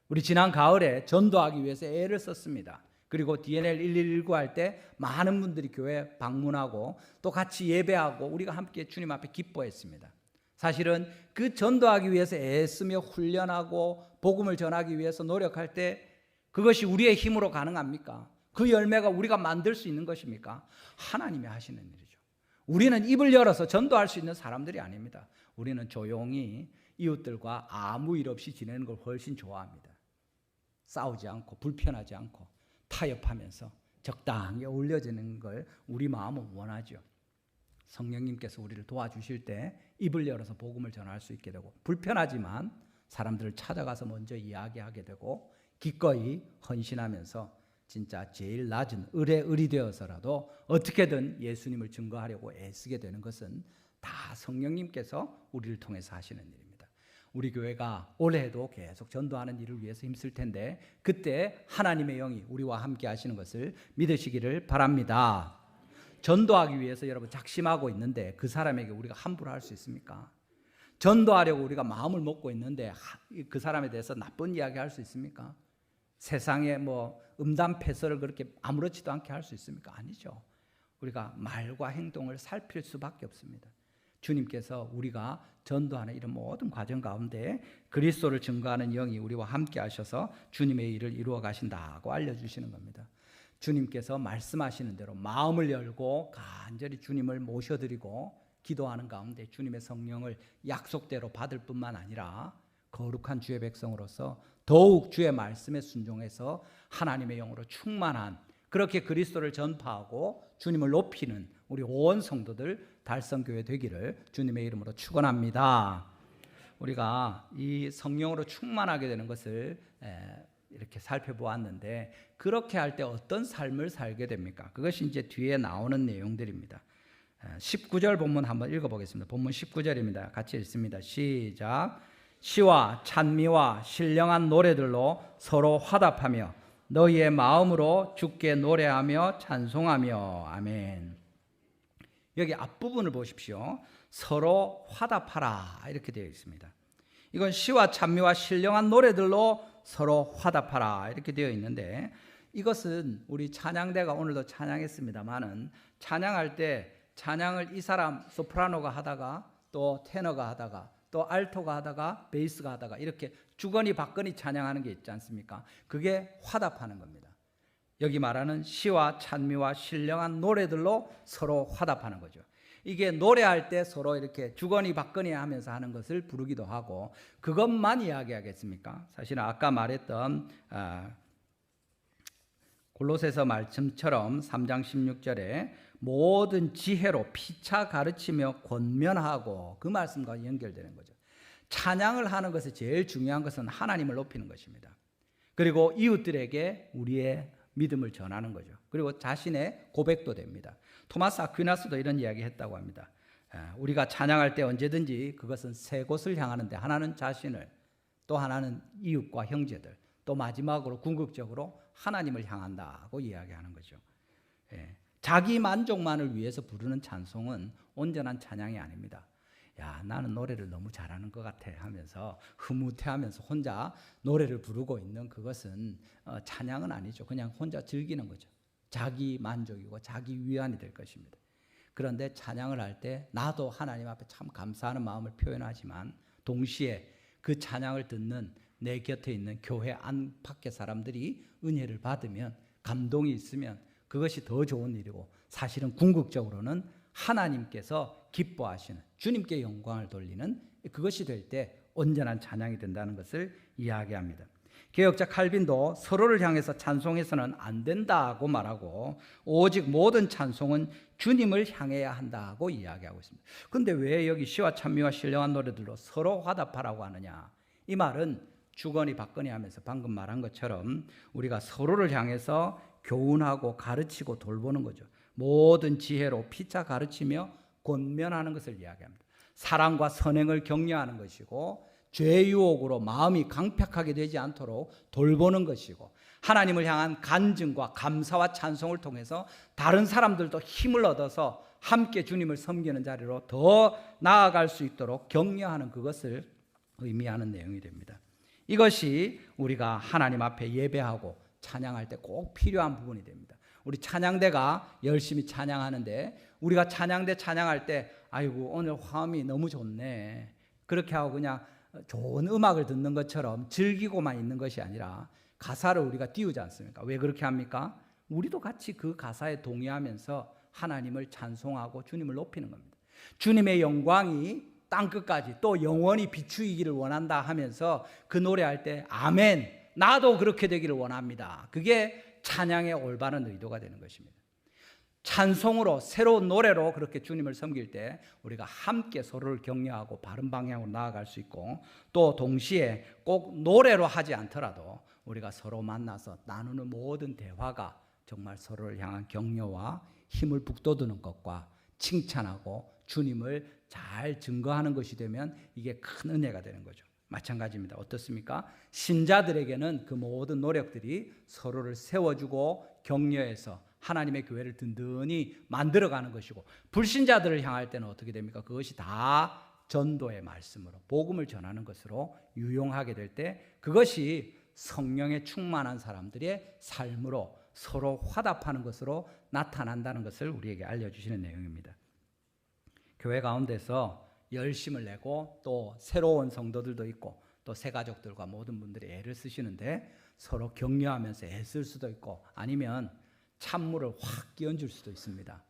우리 지난 가을에 전도하기 위해서 애를 썼습니다. 그리고 DNL 1119 할 때 많은 분들이 교회 방문하고 또 같이 예배하고 우리가 함께 주님 앞에 기뻐했습니다. 사실은 그 전도하기 위해서 애쓰며 훈련하고 복음을 전하기 위해서 노력할 때 그것이 우리의 힘으로 가능합니까? 그 열매가 우리가 만들 수 있는 것입니까? 하나님이 하시는 일이죠. 우리는 입을 열어서 전도할 수 있는 사람들이 아닙니다. 우리는 조용히 이웃들과 아무 일 없이 지내는 걸 훨씬 좋아합니다. 싸우지 않고 불편하지 않고 타협하면서 적당히 어울려지는 걸 우리 마음은 원하죠. 성령님께서 우리를 도와주실 때 입을 열어서 복음을 전할 수 있게 되고 불편하지만 사람들을 찾아가서 먼저 이야기하게 되고 기꺼이 헌신하면서 진짜 제일 낮은 을의 을이 되어서라도 어떻게든 예수님을 증거하려고 애쓰게 되는 것은 다 성령님께서 우리를 통해서 하시는 일입니다. 우리 교회가 올해도 계속 전도하는 일을 위해서 힘쓸 텐데 그때 하나님의 영이 우리와 함께 하시는 것을 믿으시기를 바랍니다. 전도하기 위해서 여러분 작심하고 있는데 그 사람에게 우리가 함부로 할 수 있습니까? 전도하려고 우리가 마음을 먹고 있는데 그 사람에 대해서 나쁜 이야기 할 수 있습니까? 세상에 음담패설을 그렇게 아무렇지도 않게 할 수 있습니까? 아니죠. 우리가 말과 행동을 살필 수밖에 없습니다. 주님께서 우리가 전도하는 이런 모든 과정 가운데 그리스도를 증거하는 영이 우리와 함께 하셔서 주님의 일을 이루어 가신다고 알려주시는 겁니다. 주님께서 말씀하시는 대로 마음을 열고 간절히 주님을 모셔드리고 기도하는 가운데 주님의 성령을 약속대로 받을 뿐만 아니라 거룩한 주의 백성으로서 더욱 주의 말씀에 순종해서 하나님의 영으로 충만한, 그렇게 그리스도를 전파하고 주님을 높이는 우리 온 성도들 달성교회 되기를 주님의 이름으로 축원합니다. 우리가 이 성령으로 충만하게 되는 것을 이렇게 살펴보았는데, 그렇게 할 때 어떤 삶을 살게 됩니까? 그것이 이제 뒤에 나오는 내용들입니다. 19절 본문 한번 읽어보겠습니다. 본문 19절입니다. 같이 읽습니다. 시작. 시와 찬미와 신령한 노래들로 서로 화답하며 너희의 마음으로 주께 노래하며 찬송하며. 아멘. 여기 앞부분을 보십시오. 서로 화답하라 이렇게 되어 있습니다. 이건 시와 찬미와 신령한 노래들로 서로 화답하라 이렇게 되어 있는데, 이것은 우리 찬양대가 오늘도 찬양했습니다마는 찬양할 때 찬양을 이 사람 소프라노가 하다가 또 테너가 하다가 또 알토가 하다가 베이스가 하다가 이렇게 주거니 받거니 찬양하는 게 있지 않습니까? 그게 화답하는 겁니다. 여기 말하는 시와 찬미와 신령한 노래들로 서로 화답하는 거죠. 이게 노래할 때 서로 이렇게 주거니 받거니 하면서 하는 것을 부르기도 하고, 그것만 이야기하겠습니까? 사실은 아까 말했던 골로새서 말씀처럼 3장 16절에 모든 지혜로 피차 가르치며 권면하고, 그 말씀과 연결되는 거죠. 찬양을 하는 것에 제일 중요한 것은 하나님을 높이는 것입니다. 그리고 이웃들에게 우리의 믿음을 전하는 거죠. 그리고 자신의 고백도 됩니다. 토마스 아퀴나스도 이런 이야기 했다고 합니다. 우리가 찬양할 때 언제든지 그것은 세 곳을 향하는데, 하나는 자신을, 또 하나는 이웃과 형제들, 또 마지막으로 궁극적으로 하나님을 향한다고 이야기하는 거죠. 자기 만족만을 위해서 부르는 찬송은 온전한 찬양이 아닙니다. 야, 나는 노래를 너무 잘하는 것 같아 하면서 흐뭇해하면서 혼자 노래를 부르고 있는 그것은 찬양은 아니죠. 그냥 혼자 즐기는 거죠. 자기 만족이고 자기 위안이 될 것입니다. 그런데 찬양을 할 때 나도 하나님 앞에 참 감사하는 마음을 표현하지만, 동시에 그 찬양을 듣는 내 곁에 있는 교회 안팎의 사람들이 은혜를 받으면, 감동이 있으면 그것이 더 좋은 일이고, 사실은 궁극적으로는 하나님께서 기뻐하시는, 주님께 영광을 돌리는 그것이 될 때 온전한 찬양이 된다는 것을 이야기합니다. 개혁자 칼빈도 서로를 향해서 찬송해서는 안 된다고 말하고, 오직 모든 찬송은 주님을 향해야 한다고 이야기하고 있습니다. 그런데 왜 여기 시와 찬미와 신령한 노래들로 서로 화답하라고 하느냐? 이 말은 주거니 받거니 하면서 방금 말한 것처럼 우리가 서로를 향해서 교훈하고 가르치고 돌보는 거죠. 모든 지혜로 피차 가르치며 권면하는 것을 이야기합니다. 사랑과 선행을 격려하는 것이고, 죄 유혹으로 마음이 강팍하게 되지 않도록 돌보는 것이고, 하나님을 향한 간증과 감사와 찬송을 통해서 다른 사람들도 힘을 얻어서 함께 주님을 섬기는 자리로 더 나아갈 수 있도록 격려하는 그것을 의미하는 내용이 됩니다. 이것이 우리가 하나님 앞에 예배하고 찬양할 때 꼭 필요한 부분이 됩니다. 우리 찬양대가 열심히 찬양하는데, 우리가 찬양대 찬양할 때 아이고 오늘 화음이 너무 좋네, 그렇게 하고 그냥 좋은 음악을 듣는 것처럼 즐기고만 있는 것이 아니라 가사를 우리가 띄우지 않습니까? 왜 그렇게 합니까? 우리도 같이 그 가사에 동의하면서 하나님을 찬송하고 주님을 높이는 겁니다. 주님의 영광이 땅끝까지 또 영원히 비추이기를 원한다 하면서 그 노래할 때 아멘, 나도 그렇게 되기를 원합니다. 그게 찬양의 올바른 의도가 되는 것입니다. 찬송으로, 새로운 노래로 그렇게 주님을 섬길 때 우리가 함께 서로를 격려하고 바른 방향으로 나아갈 수 있고, 또 동시에 꼭 노래로 하지 않더라도 우리가 서로 만나서 나누는 모든 대화가 정말 서로를 향한 격려와 힘을 북돋우는 것과 칭찬하고 주님을 잘 증거하는 것이 되면 이게 큰 은혜가 되는 거죠. 마찬가지입니다. 어떻습니까? 신자들에게는 그 모든 노력들이 서로를 세워주고 격려해서 하나님의 교회를 든든히 만들어가는 것이고, 불신자들을 향할 때는 어떻게 됩니까? 그것이 다 전도의 말씀으로 복음을 전하는 것으로 유용하게 될 때, 그것이 성령에 충만한 사람들의 삶으로 서로 화답하는 것으로 나타난다는 것을 우리에게 알려주시는 내용입니다. 교회 가운데서 열심을 내고 또 새로운 성도들도 있고 또 새 가족들과 모든 분들이 애를 쓰시는데 서로 격려하면서 애쓸 수도 있고, 아니면 찬물을 확 끼얹을 수도 있습니다.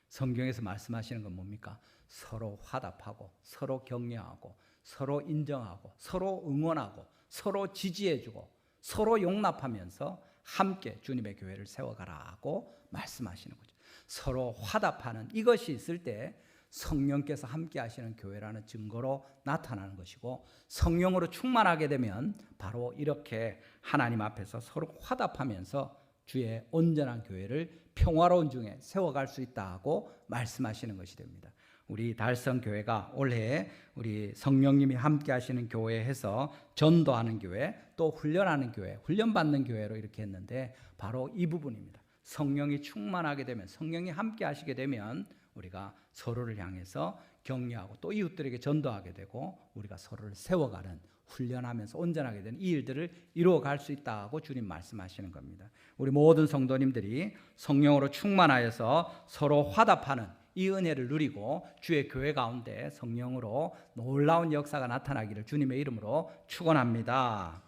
성경에서 말씀하시는 건 뭡니까? 서로 화답하고 서로 격려하고 서로 인정하고 서로 응원하고 서로 지지해주고 서로 용납하면서 함께 주님의 교회를 세워가라고 말씀하시는 거죠. 서로 화답하는 이것이 있을 때 성령께서 함께 하시는 교회라는 증거로 나타나는 것이고, 성령으로 충만하게 되면 바로 이렇게 하나님 앞에서 서로 화답하면서 주의 온전한 교회를 평화로운 중에 세워갈 수 있다고 말씀하시는 것이 됩니다. 우리 달성교회가 올해 우리 성령님이 함께 하시는 교회에서 전도하는 교회, 또 훈련하는 교회, 훈련받는 교회로 이렇게 했는데 바로 이 부분입니다. 성령이 충만하게 되면, 성령이 함께 하시게 되면 우리가 서로를 향해서 격려하고 또 이웃들에게 전도하게 되고 우리가 서로를 세워가는, 훈련하면서 온전하게 되는 이 일들을 이루어갈 수 있다고 주님 말씀하시는 겁니다. 우리 모든 성도님들이 성령으로 충만하여서 서로 화답하는 이 은혜를 누리고 주의 교회 가운데 성령으로 놀라운 역사가 나타나기를 주님의 이름으로 축원합니다.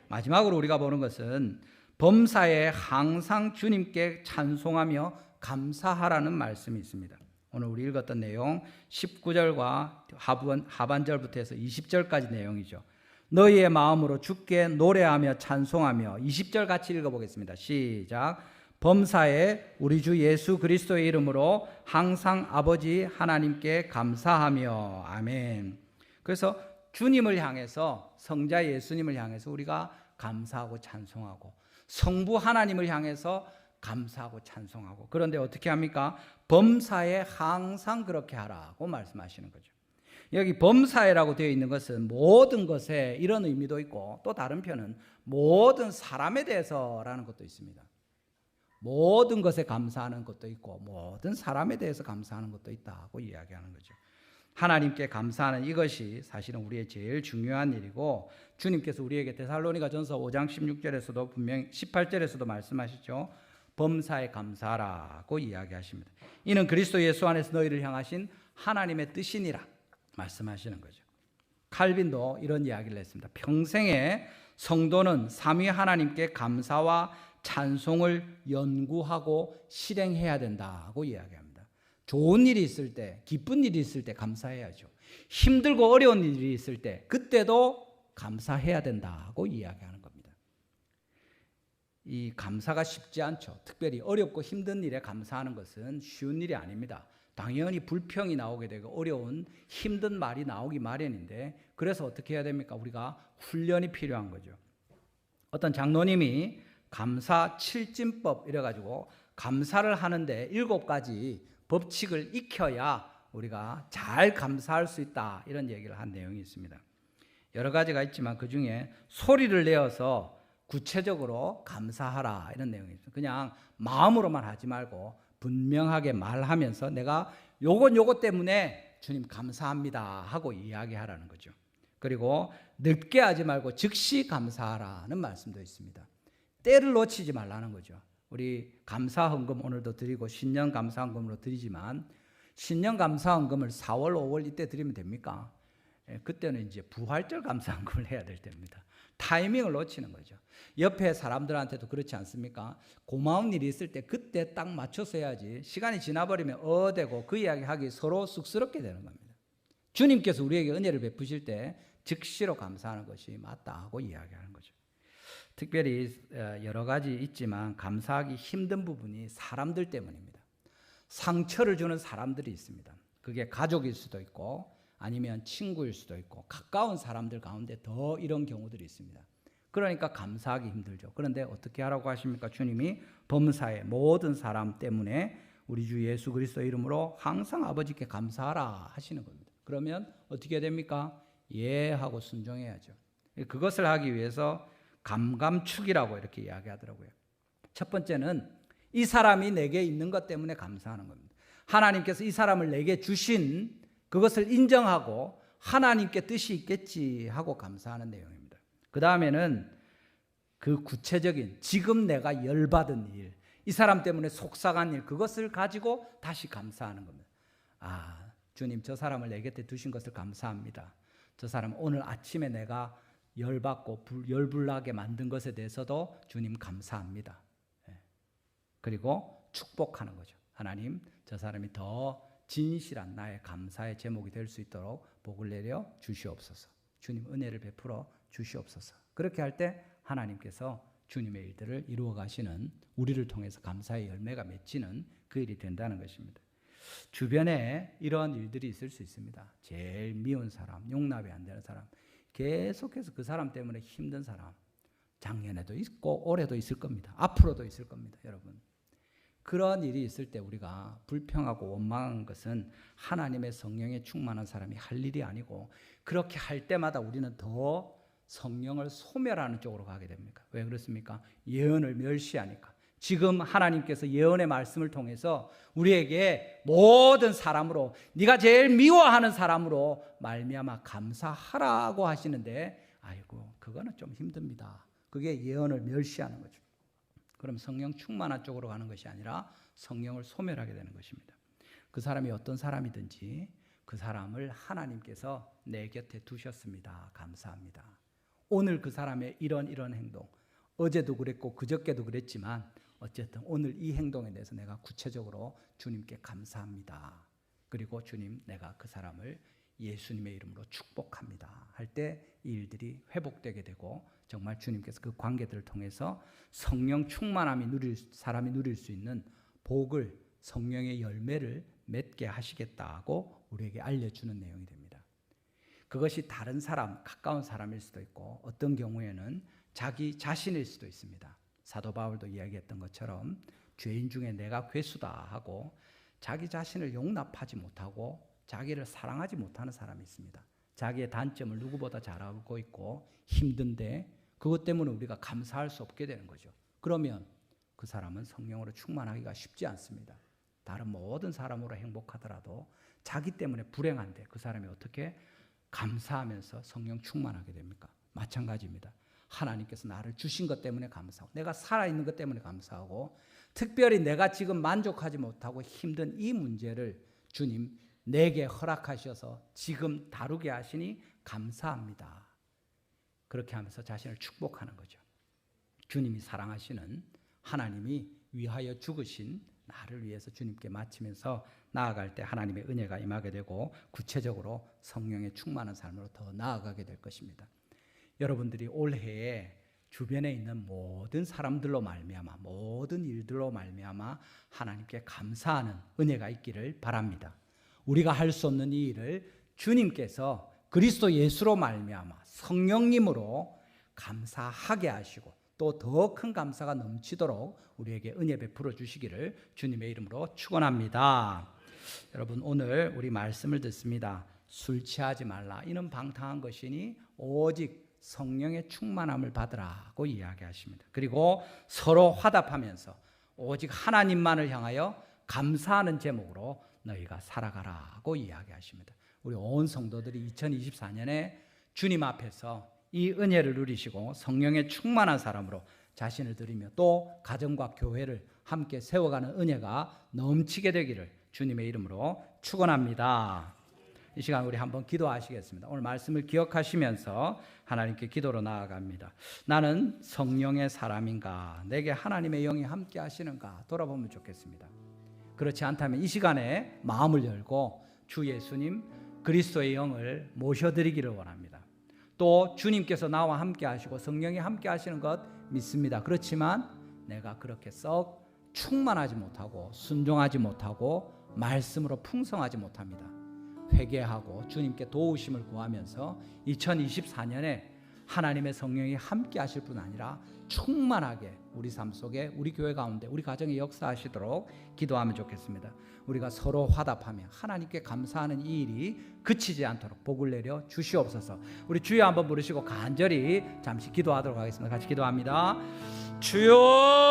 마지막으로 우리가 보는 것은 범사에 항상 주님께 찬송하며 감사하라는 말씀이 있습니다. 오늘 우리 읽었던 내용 19절과 하반절부터 해서 20절까지 내용이죠. 너희의 마음으로 주께 노래하며 찬송하며, 20절 같이 읽어보겠습니다. 시작. 범사에 우리 주 예수 그리스도의 이름으로 항상 아버지 하나님께 감사하며. 아멘. 그래서 주님을 향해서, 성자 예수님을 향해서 우리가 감사하고 찬송하고, 성부 하나님을 향해서 감사하고 찬송하고, 그런데 어떻게 합니까? 범사에 항상 그렇게 하라고 말씀하시는 거죠. 여기 범사에라고 되어 있는 것은 모든 것에 이런 의미도 있고, 또 다른 편은 모든 사람에 대해서라는 것도 있습니다. 모든 것에 감사하는 것도 있고 모든 사람에 대해서 감사하는 것도 있다고 이야기하는 거죠. 하나님께 감사하는 이것이 사실은 우리의 제일 중요한 일이고, 주님께서 우리에게 데살로니가전서 5장 16절에서도 분명히 18절에서도 말씀하시죠. 범사에 감사하라고 이야기하십니다. 이는 그리스도 예수 안에서 너희를 향하신 하나님의 뜻이니라 말씀하시는 거죠. 칼빈도 이런 이야기를 했습니다. 평생에 성도는 삼위 하나님께 감사와 찬송을 연구하고 실행해야 된다고 이야기합니다. 좋은 일이 있을 때, 기쁜 일이 있을 때 감사해야죠. 힘들고 어려운 일이 있을 때 그때도 감사해야 된다고 이야기하는 겁니다. 이 감사가 쉽지 않죠. 특별히 어렵고 힘든 일에 감사하는 것은 쉬운 일이 아닙니다. 당연히 불평이 나오게 되고 어려운 힘든 말이 나오기 마련인데, 그래서 어떻게 해야 됩니까? 우리가 훈련이 필요한 거죠. 어떤 장로님이 감사 7진법 이래가지고 감사를 하는데 7가지 법칙을 익혀야 우리가 잘 감사할 수 있다, 이런 얘기를 한 내용이 있습니다. 여러 가지가 있지만 그 중에 소리를 내어서 구체적으로 감사하라, 이런 내용이 있습니다. 그냥 마음으로만 하지 말고 분명하게 말하면서 내가 요것 때문에 주님 감사합니다 하고 이야기하라는 거죠. 그리고 늦게 하지 말고 즉시 감사하라는 말씀도 있습니다. 때를 놓치지 말라는 거죠. 우리 감사헌금 오늘도 드리고 신년 감사헌금으로 드리지만, 신년 감사헌금을 4월, 5월 이때 드리면 됩니까? 그때는 이제 부활절 감사헌금을 해야 될 때입니다. 타이밍을 놓치는 거죠. 옆에 사람들한테도 그렇지 않습니까? 고마운 일이 있을 때 그때 딱 맞춰서 해야지, 시간이 지나버리면 어되고 그 이야기 하기 서로 쑥스럽게 되는 겁니다. 주님께서 우리에게 은혜를 베푸실 때 즉시로 감사하는 것이 맞다고 이야기하는 거죠. 특별히 여러 가지 있지만 감사하기 힘든 부분이 사람들 때문입니다. 상처를 주는 사람들이 있습니다. 그게 가족일 수도 있고 아니면 친구일 수도 있고 가까운 사람들 가운데 더 이런 경우들이 있습니다. 그러니까 감사하기 힘들죠. 그런데 어떻게 하라고 하십니까? 주님이 범사에 모든 사람 때문에 우리 주 예수 그리스도 이름으로 항상 아버지께 감사하라 하시는 겁니다. 그러면 어떻게 됩니까? 예 하고 순종해야죠. 그것을 하기 위해서 감감축이라고 이렇게 이야기하더라고요. 첫 번째는 이 사람이 내게 있는 것 때문에 감사하는 겁니다. 하나님께서 이 사람을 내게 주신 그것을 인정하고 하나님께 뜻이 있겠지 하고 감사하는 내용입니다. 그 다음에는 그 구체적인 지금 내가 열받은 일, 이 사람 때문에 속상한 일, 그것을 가지고 다시 감사하는 겁니다. 아, 주님 저 사람을 내 곁에 두신 것을 감사합니다. 저 사람 오늘 아침에 내가 열받고 열불나게 만든 것에 대해서도 주님 감사합니다. 그리고 축복하는 거죠. 하나님, 저 사람이 더 진실한 나의 감사의 제목이 될 수 있도록 복을 내려 주시옵소서. 주님 은혜를 베풀어 주시옵소서. 그렇게 할 때 하나님께서 주님의 일들을 이루어 가시는, 우리를 통해서 감사의 열매가 맺히는 그 일이 된다는 것입니다. 주변에 이러한 일들이 있을 수 있습니다. 제일 미운 사람, 용납이 안 되는 사람, 계속해서 그 사람 때문에 힘든 사람, 작년에도 있고 올해도 있을 겁니다. 앞으로도 있을 겁니다. 여러분, 그런 일이 있을 때 우리가 불평하고 원망한 것은 하나님의 성령에 충만한 사람이 할 일이 아니고, 그렇게 할 때마다 우리는 더 성령을 소멸하는 쪽으로 가게 됩니다. 왜 그렇습니까? 예언을 멸시하니까. 지금 하나님께서 예언의 말씀을 통해서 우리에게 모든 사람으로, 네가 제일 미워하는 사람으로 말미암아 감사하라고 하시는데, 아이고 그거는 좀 힘듭니다. 그게 예언을 멸시하는 거죠. 그럼 성령 충만한 쪽으로 가는 것이 아니라 성령을 소멸하게 되는 것입니다. 그 사람이 어떤 사람이든지 그 사람을 하나님께서 내 곁에 두셨습니다. 감사합니다. 오늘 그 사람의 이런 행동, 어제도 그랬고 그저께도 그랬지만 어쨌든 오늘 이 행동에 대해서 내가 구체적으로 주님께 감사합니다. 그리고 주님, 내가 그 사람을 예수님의 이름으로 축복합니다 할 때 이 일들이 회복되게 되고, 정말 주님께서 그 관계들을 통해서 성령 충만함이 사람이 누릴 수 있는 복을, 성령의 열매를 맺게 하시겠다고 우리에게 알려주는 내용이 됩니다. 그것이 다른 사람, 가까운 사람일 수도 있고, 어떤 경우에는 자기 자신일 수도 있습니다. 사도 바울도 이야기했던 것처럼 죄인 중에 내가 괴수다 하고 자기 자신을 용납하지 못하고 자기를 사랑하지 못하는 사람이 있습니다. 자기의 단점을 누구보다 잘 알고 있고 힘든데 그것 때문에 우리가 감사할 수 없게 되는 거죠. 그러면 그 사람은 성령으로 충만하기가 쉽지 않습니다. 다른 모든 사람으로 행복하더라도 자기 때문에 불행한데 그 사람이 어떻게 감사하면서 성령 충만하게 됩니까? 마찬가지입니다. 하나님께서 나를 주신 것 때문에 감사하고, 내가 살아있는 것 때문에 감사하고, 특별히 내가 지금 만족하지 못하고 힘든 이 문제를 주님 내게 허락하셔서 지금 다루게 하시니 감사합니다. 그렇게 하면서 자신을 축복하는 거죠. 주님이 사랑하시는, 하나님이 위하여 죽으신 나를 위해서 주님께 바치면서 나아갈 때 하나님의 은혜가 임하게 되고 구체적으로 성령의 충만한 삶으로 더 나아가게 될 것입니다. 여러분들이 올해에 주변에 있는 모든 사람들로 말미암아, 모든 일들로 말미암아 하나님께 감사하는 은혜가 있기를 바랍니다. 우리가 할 수 없는 이 일을 주님께서 그리스도 예수로 말미암아 성령님으로 감사하게 하시고 또 더 큰 감사가 넘치도록 우리에게 은혜 베풀어 주시기를 주님의 이름으로 축원합니다. 여러분, 오늘 우리 말씀을 듣습니다. 술 취하지 말라, 이는 방탕한 것이니 오직 성령의 충만함을 받으라고 이야기하십니다. 그리고 서로 화답하면서 오직 하나님만을 향하여 감사하는 제목으로 너희가 살아가라고 이야기하십니다. 우리 온 성도들이 2024년에 주님 앞에서 이 은혜를 누리시고 성령의 충만한 사람으로 자신을 드리며 또 가정과 교회를 함께 세워가는 은혜가 넘치게 되기를 주님의 이름으로 축원합니다. 이 시간 우리 한번 기도하시겠습니다. 오늘 말씀을 기억하시면서 하나님께 기도로 나아갑니다. 나는 성령의 사람인가? 내게 하나님의 영이 함께 하시는가? 돌아보면 좋겠습니다. 그렇지 않다면 이 시간에 마음을 열고 주 예수님 그리스도의 영을 모셔드리기를 원합니다. 또 주님께서 나와 함께 하시고 성령이 함께 하시는 것 믿습니다. 그렇지만 내가 그렇게 썩 충만하지 못하고 순종하지 못하고 말씀으로 풍성하지 못합니다. 회개하고 주님께 도우심을 구하면서 2024년에 하나님의 성령이 함께 하실 뿐 아니라 충만하게 우리 삶 속에, 우리 교회 가운데, 우리 가정에 역사하시도록 기도하면 좋겠습니다. 우리가 서로 화답하며 하나님께 감사하는 이 일이 그치지 않도록 복을 내려 주시옵소서. 우리 주여 한번 부르시고 간절히 잠시 기도하도록 하겠습니다. 같이 기도합니다. 주여